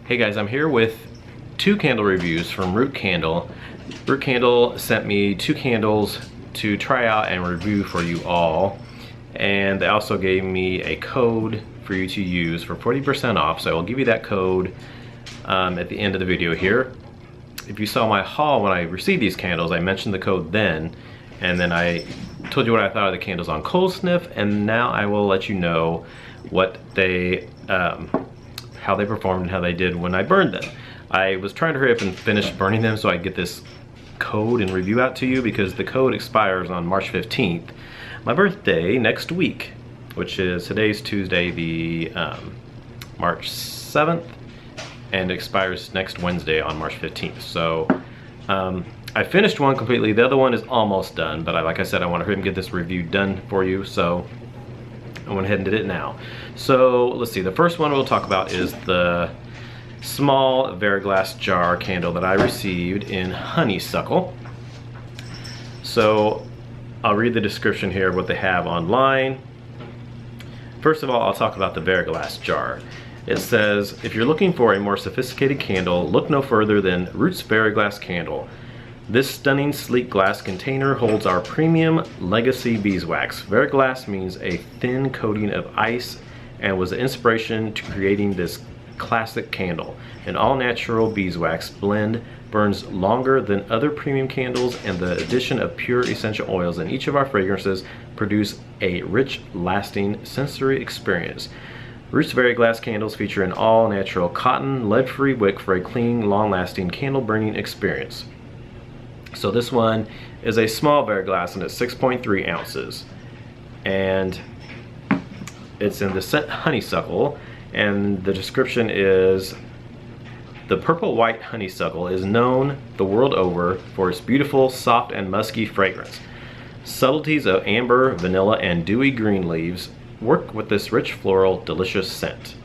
Hey guys, I'm here with 2 candle reviews from Root Candle. Root Candle sent me 2 candles to try out and review for you all. And they also gave me a code for you to use for 40% off. So I'll give you that code at the end of the video here. If you saw my haul when I received these candles, I mentioned the code then. And then I told you what I thought of the candles on cold sniff. And now I will let you know what they, how they performed and how they did when I burned them. I was trying to hurry up and finish burning them so I could get this code and review out to you because the code expires on March 15th, my birthday next week, which is today's Tuesday, the March 7th, and expires next Wednesday on March 15th. So I finished one completely. The other one is almost done, but like I said, I want to hurry and get this review done for you, so I went ahead and did it now. So let's see, the first one we'll talk about is the small Veriglass jar candle that I received in Honeysuckle. So I'll read the description here of what they have online. First of all, I'll talk about the Veriglass jar. It says, if you're looking for a more sophisticated candle, look no further than Root's Veriglass candle. This stunning sleek glass container holds our premium legacy beeswax. Veriglass means a thin coating of ice and was the inspiration to creating this classic candle. An all-natural beeswax blend burns longer than other premium candles, and the addition of pure essential oils in each of our fragrances produce a rich, lasting sensory experience. Root's Veriglass candles feature an all-natural cotton, lead-free wick for a clean, long-lasting candle burning experience. So this one is a small Veriglass and it's 6.3 ounces. And it's in the scent Honeysuckle, and the description is, the purple white honeysuckle is known the world over for its beautiful, soft and musky fragrance. Subtleties of amber, vanilla and dewy green leaves work with this rich floral delicious scent.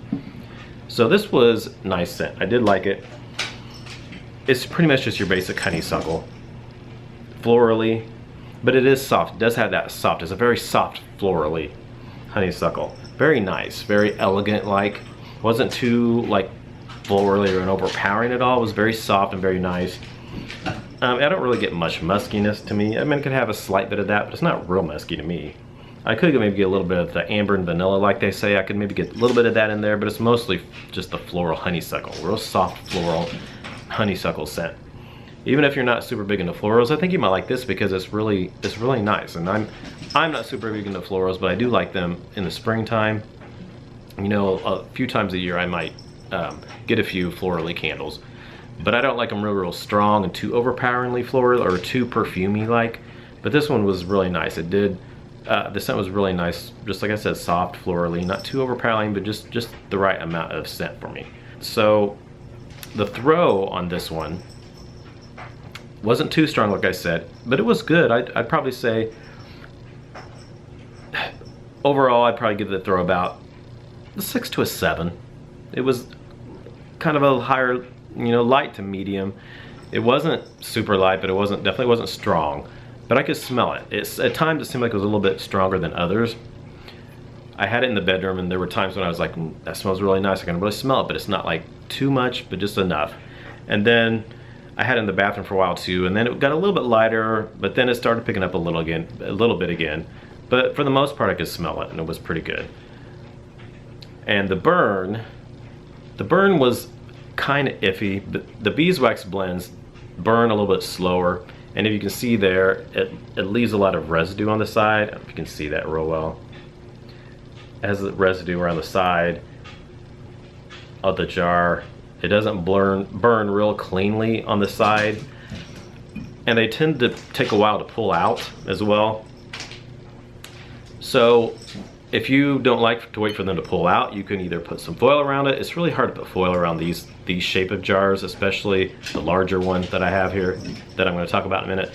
So this was nice scent. I did like it. It's pretty much just your basic honeysuckle, florally, but it is soft. It does have that soft. It's a very soft florally honeysuckle. Very nice, very elegant. Like, wasn't too like florally or overpowering at all. It was very soft and very nice. I don't really get much muskiness to me. I mean, it could have a slight bit of that, but it's not real musky to me. I could maybe get a little bit of the amber and vanilla, like they say. I could maybe get a little bit of that in there, but it's mostly just the floral honeysuckle, real soft floral honeysuckle scent. Even if you're not super big into florals, I think you might like this because it's really nice. And I'm not super big into florals, but I do like them in the springtime. You know, a few times a year I might get a few florally candles, but I don't like them real strong and too overpoweringly floral or too perfumey like. But this one was really nice. It did. The scent was really nice, just like I said, soft florally, not too overpowering, but just the right amount of scent for me. So the throw on this one wasn't too strong, like I said, but it was good. I'd probably say overall I'd probably give the throw about a 6 to a 7. It was kind of a higher, you know, light to medium. It wasn't super light, but it definitely wasn't strong. But I could smell it. At times it seemed like it was a little bit stronger than others. I had it in the bedroom, and there were times when I was like, that smells really nice. I can really smell it, but it's not like too much, but just enough. And then I had it in the bathroom for a while too, and then it got a little bit lighter, but then it started picking up a little bit again. But for the most part, I could smell it, and it was pretty good. And the burn was kind of iffy. The beeswax blends burn a little bit slower, and if you can see there, it leaves a lot of residue on the side. I don't know if you can see that real well. It has the residue around the side of the jar. It doesn't burn real cleanly on the side, and they tend to take a while to pull out as well. So if you don't like to wait for them to pull out, you can either put some foil around it. It's really hard to put foil around these shape of jars, especially the larger one that I have here that I'm going to talk about in a minute.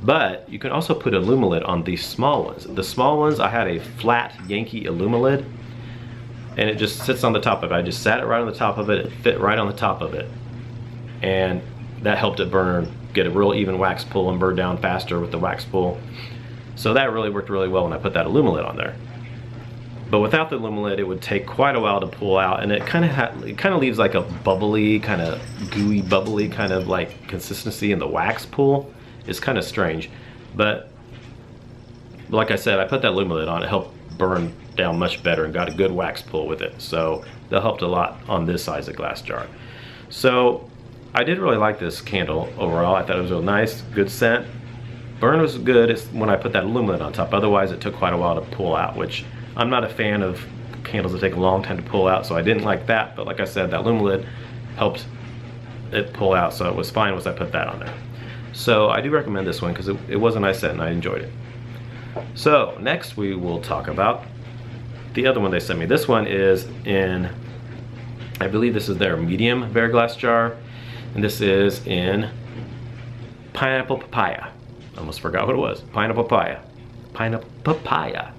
But you can also put Illumilid on these small ones. The small ones, I had a flat Yankee Illumilid, and it just sits on the top of it. I just sat it right on the top of it. It fit right on the top of it, and that helped it burn, get a real even wax pull and burn down faster with the wax pull. So that really worked really well when I put that Illumilid on there. But without the Lumelid, it would take quite a while to pull out, and it kind of leaves like a bubbly, kind of gooey, bubbly kind of like consistency in the wax pool. It's kind of strange, but like I said, I put that Lumelid on. It helped burn down much better and got a good wax pull with it. So that helped a lot on this size of glass jar. So I did really like this candle overall. I thought it was real nice, good scent. Burn was good when I put that Lumelid on top. Otherwise, it took quite a while to pull out, which I'm not a fan of candles that take a long time to pull out, so I didn't like that. But like I said, that Lumelid helped it pull out, so it was fine once I put that on there. So I do recommend this one because it was a nice scent and I enjoyed it. So next we will talk about the other one they sent me. This one is in, I believe this is their medium Veriglass jar, and this is in Pineapple Papaya. Almost forgot what it was. Pineapple Papaya. Pineapple Papaya.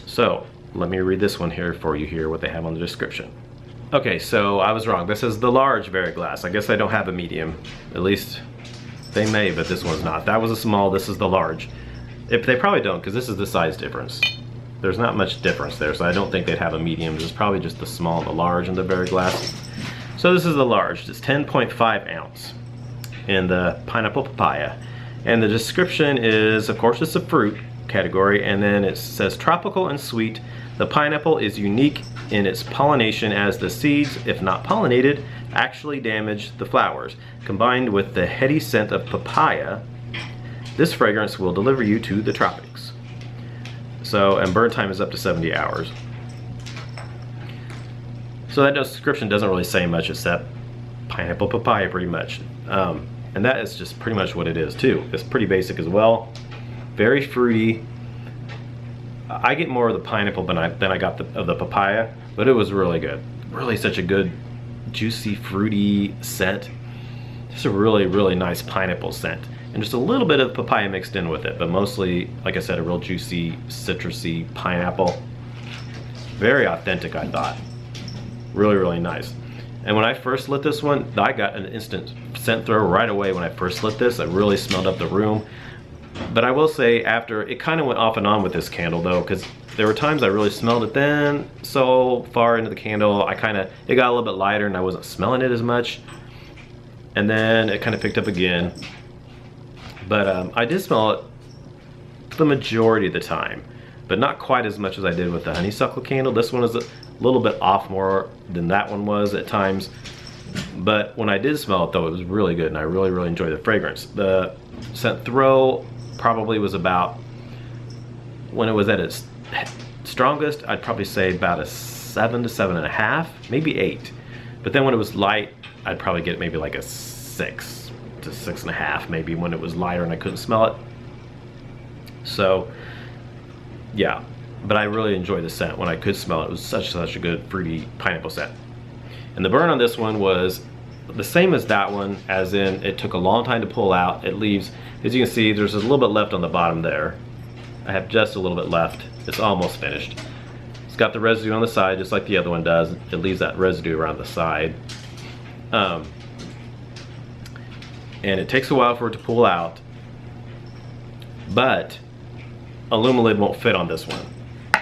So let me read this one here for you here, what they have on the description. Okay, so I was wrong. This is the large Veriglass. I guess I don't have a medium. At least they may, but this one's not. That was a small, this is the large. If they probably don't, because this is the size difference. There's not much difference there, so I don't think they'd have a medium. There's probably just the small and the large in the Veriglass. So this is the large. It's 10.5 ounce in the Pineapple Papaya. And the description is, of course, it's a fruit category, and then it says tropical and sweet. The pineapple is unique in its pollination, as the seeds, if not pollinated, actually damage the flowers. Combined with the heady scent of papaya, this fragrance will deliver you to the tropics. So, and burn time is up to 70 hours. So that description doesn't really say much except pineapple papaya pretty much. And that is just pretty much what it is too. It's pretty basic as well. Very fruity. I get more of the pineapple than I got of the papaya, but it was really good. Really such a good, juicy, fruity scent. Just a really, really nice pineapple scent. And just a little bit of papaya mixed in with it, but mostly, like I said, a real juicy, citrusy pineapple. Very authentic, I thought. Really, really nice. And when I first lit this one, I got an instant scent throw right away when I first lit this. I really smelled up the room. But I will say, after, it kind of went off and on with this candle though, because there were times I really smelled it, then so far into the candle, it got a little bit lighter and I wasn't smelling it as much. And then it kind of picked up again. But I did smell it the majority of the time, but not quite as much as I did with the honeysuckle candle. This one is a little bit off more than that one was at times. But when I did smell it though, it was really good and I really, really enjoyed the fragrance. The scent throw probably was about, when it was at its strongest, I'd probably say about a 7 to 7.5, maybe 8. But then when it was light, I'd probably get maybe like a 6 to 6.5, maybe when it was lighter and I couldn't smell it. So yeah, but I really enjoyed the scent when I could smell it. It was such a good fruity pineapple scent. And the burn on this one was the same as that one, as in it took a long time to pull out. It leaves, as you can see, there's a little bit left on the bottom there. I have just a little bit left. It's almost finished. It's got the residue on the side just like the other one does. It leaves that residue around the side. And it takes a while for it to pull out, but a Lumelid won't fit on this one.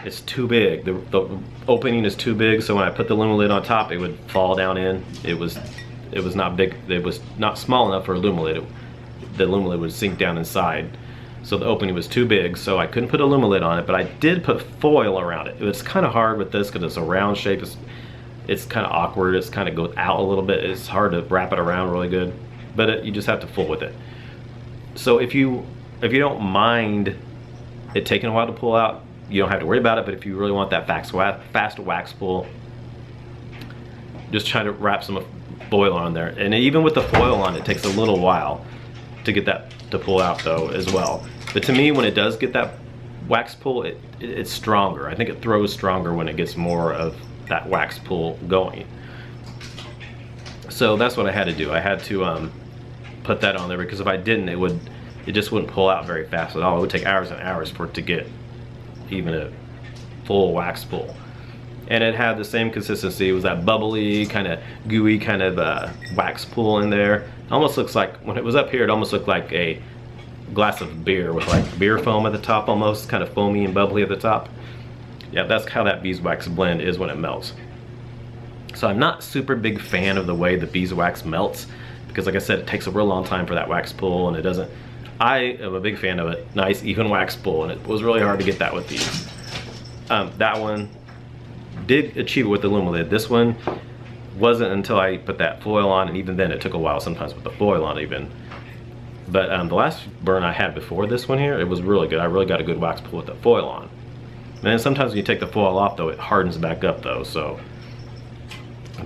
It's too big. The opening is too big, so when I put the Lumelid on top, it would fall down in. It was not big. It was not small enough for a Lumelid. The Lumelid would sink down inside, so the opening was too big, so I couldn't put a Lumelid on it, but I did put foil around it. It was kind of hard with this because it's a round shape. It's kind of awkward. It's kind of goes out a little bit. It's hard to wrap it around really good, but you just have to fool with it. So if you don't mind it taking a while to pull out, you don't have to worry about it. But if you really want that fast wax pull, just try to wrap some foil on there. And even with the foil on, it takes a little while to get that to pull out though as well. But to me, when it does get that wax pull, it's stronger. I think it throws stronger when it gets more of that wax pull going. So that's what I had to do. I had to put that on there, because if I didn't, it just wouldn't pull out very fast at all. It would take hours and hours for it to get even a full wax pull. And it had the same consistency. It was that bubbly, kind of gooey kind of wax pull in there. It almost looks like, when it was up here, it almost looked like a glass of beer with like beer foam at the top, almost kind of foamy and bubbly at the top. yeah, that's how that beeswax blend is when it melts. So I'm not super big fan of the way the beeswax melts, because like I said, it takes a real long time for that wax pull, and it doesn't. I am a big fan of a nice even wax pull, and it was really hard to get that with these. That one did achieve it with the Lumilid. This one wasn't until I put that foil on, and even then it took a while sometimes with the foil on even. But the last burn I had before this one here, it was really good. I really got a good wax pull with the foil on. And then sometimes when you take the foil off though, it hardens back up though, so.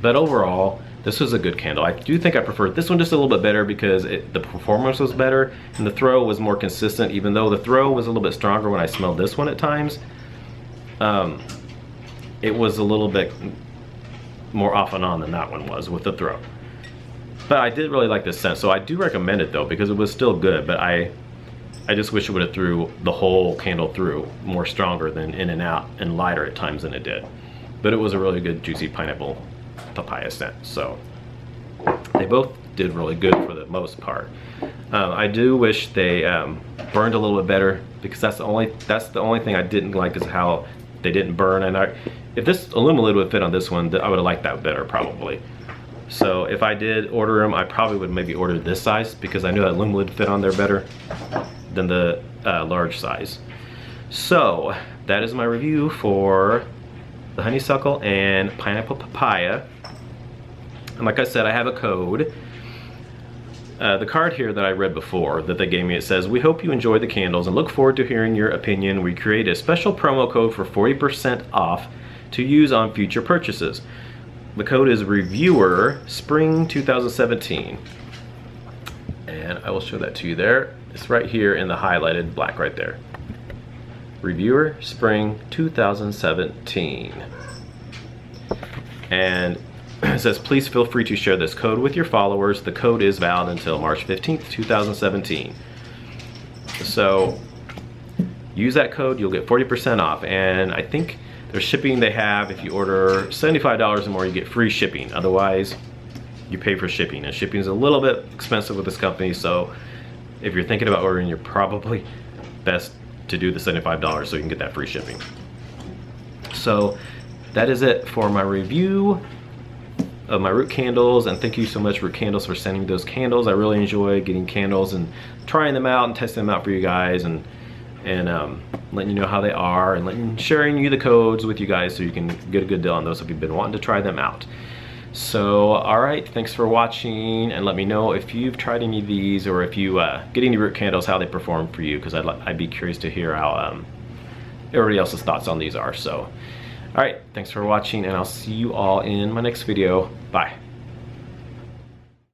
But overall, this was a good candle. I do think I preferred this one just a little bit better because the performance was better and the throw was more consistent, even though the throw was a little bit stronger when I smelled this one at times. It was a little bit more off and on than that one was with the throw. But I did really like this scent, so I do recommend it though, because it was still good, but I just wish it would have threw the whole candle through more stronger than in and out and lighter at times than it did. But it was a really good juicy pineapple papaya scent, so they both did really good for the most part. I do wish they burned a little bit better, because that's the only thing I didn't like is how they didn't burn. And if this Lumilid would fit on this one, I would have liked that better probably. So if I did order them, I probably would maybe order this size, because I knew that Lumilid fit on there better than the large size. So that is my review for the honeysuckle and pineapple papaya. And like I said, I have a code. The card here that I read before that they gave me, it says, "We hope you enjoy the candles and look forward to hearing your opinion. We create a special promo code for 40% off to use on future purchases. The code is Reviewer Spring 2017. And I will show that to you there. It's right here in the highlighted black right there. Reviewer Spring 2017. And it says, please feel free to share this code with your followers. The code is valid until March 15th, 2017. So use that code, you'll get 40% off. And I think their shipping they have, if you order $75 or more, you get free shipping. Otherwise, you pay for shipping. And shipping is a little bit expensive with this company. So if you're thinking about ordering, you're probably best to do the $75 so you can get that free shipping. So that is it for my review of my root candles, and thank you so much, Root Candles, for sending me those candles. I really enjoy getting candles and trying them out and testing them out for you guys, and letting you know how they are, and sharing you the codes with you guys so you can get a good deal on those if you've been wanting to try them out. So alright, thanks for watching, and let me know if you've tried any of these, or if you get any root candles, how they perform for you, because I'd be curious to hear how everybody else's thoughts on these are. So alright, thanks for watching, and I'll see you all in my next video. Bye.